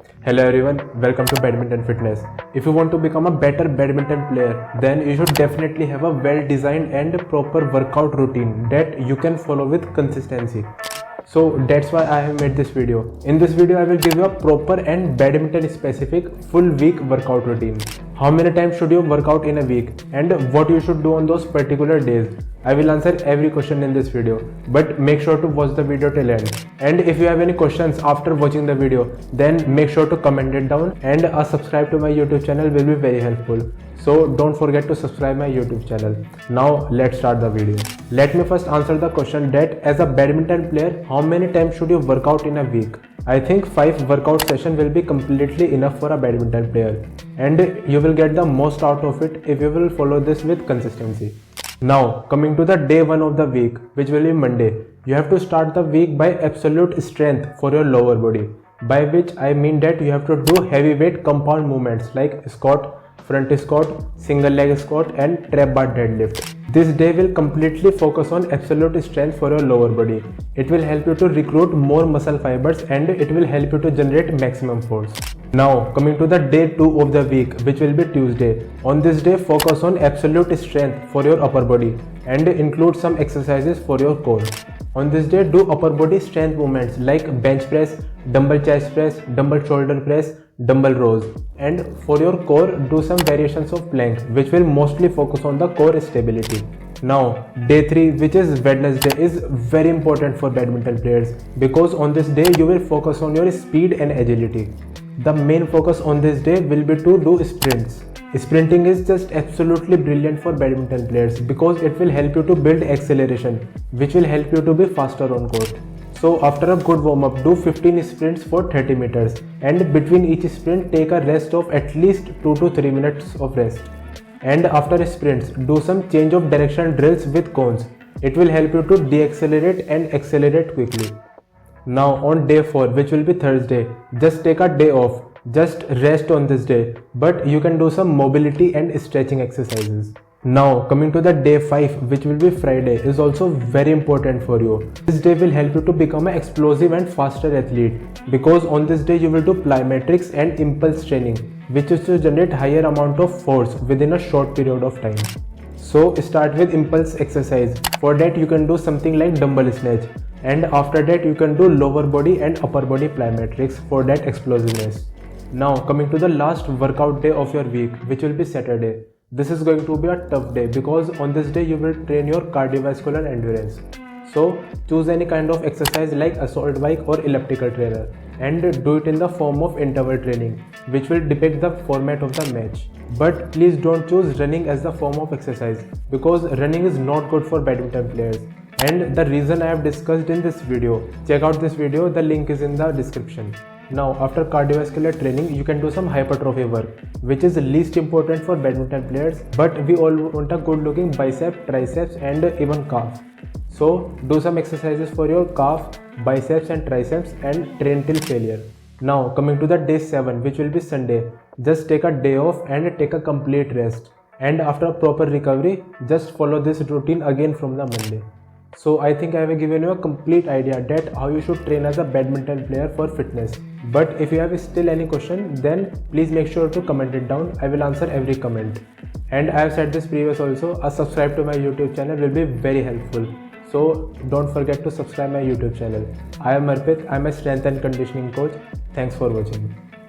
Hello everyone, welcome to Badminton Fitness. If you want to become a better badminton player, then you should definitely have a well-designed and proper workout routine that you can follow with consistency. So that's why I have made this video. In this video, I will give you a proper and badminton specific full week workout routine. How many times should you work out in a week and what you should do on those particular days. I will answer every question in this video, but make sure to watch the video till end. And if you have any questions after watching the video, then make sure to comment it down, and a subscribe to my YouTube channel will be very helpful. So don't forget to subscribe my YouTube channel. Now let's start the video. Let me first answer the question that as a badminton player, how many times should you work out in a week? I think 5 workout sessions will be completely enough for a badminton player, and you will get the most out of it if you will follow this with consistency. Now coming to the day 1 of the week, which will be Monday, you have to start the week by absolute strength for your lower body, by which I mean that you have to do heavyweight compound movements like squat, front squat, single leg squat and trap bar deadlift. This day will completely focus on absolute strength for your lower body. It will help you to recruit more muscle fibers and it will help you to generate maximum force. Now coming to the day 2 of the week, which will be Tuesday. On this day, focus on absolute strength for your upper body and include some exercises for your core. On this day, do upper body strength movements like bench press, dumbbell chest press, dumbbell shoulder press, dumbbell rows. And for your core, do some variations of plank, which will mostly focus on the core stability. Now, day 3, which is Wednesday, is very important for badminton players because on this day, you will focus on your speed and agility. The main focus on this day will be to do sprints. Sprinting is just absolutely brilliant for badminton players because it will help you to build acceleration, which will help you to be faster on court. So after a good warm up, do 15 sprints for 30 meters, and between each sprint take a rest of at least 2 to 3 minutes of rest. And after sprints, do some change of direction drills with cones. It will help you to deaccelerate and accelerate quickly. Now on day 4, which will be Thursday, just take a day off. Just rest on this day, but you can do some mobility and stretching exercises. Now coming to the day 5, which will be Friday, is also very important for you. This day will help you to become an explosive and faster athlete because on this day you will do plyometrics and impulse training, which is to generate higher amount of force within a short period of time. So start with impulse exercise. For that you can do something like dumbbell snatch, and after that you can do lower body and upper body plyometrics for that explosiveness. Now coming to the last workout day of your week, which will be Saturday. This is going to be a tough day because on this day you will train your cardiovascular endurance. So choose any kind of exercise like assault bike or elliptical trainer and do it in the form of interval training, which will depict the format of the match. But please don't choose running as the form of exercise because running is not good for badminton players. And the reason I have discussed in this video, check out this video, the link is in the description. Now after cardiovascular training, you can do some hypertrophy work, which is least important for badminton players, but we all want a good looking bicep, triceps and even calf. So do some exercises for your calf, biceps and triceps and train till failure. Now coming to the day 7, which will be Sunday, just take a day off and take a complete rest. And after a proper recovery, just follow this routine again from the Monday. So I think I have given you a complete idea that how you should train as a badminton player for fitness. But if you have still any question, then please make sure to comment it down. I will answer every comment. And I have said this previous also, a subscribe to my YouTube channel will be very helpful. So don't forget to subscribe my YouTube channel. I am Arpit, I am a strength and conditioning coach. Thanks for watching.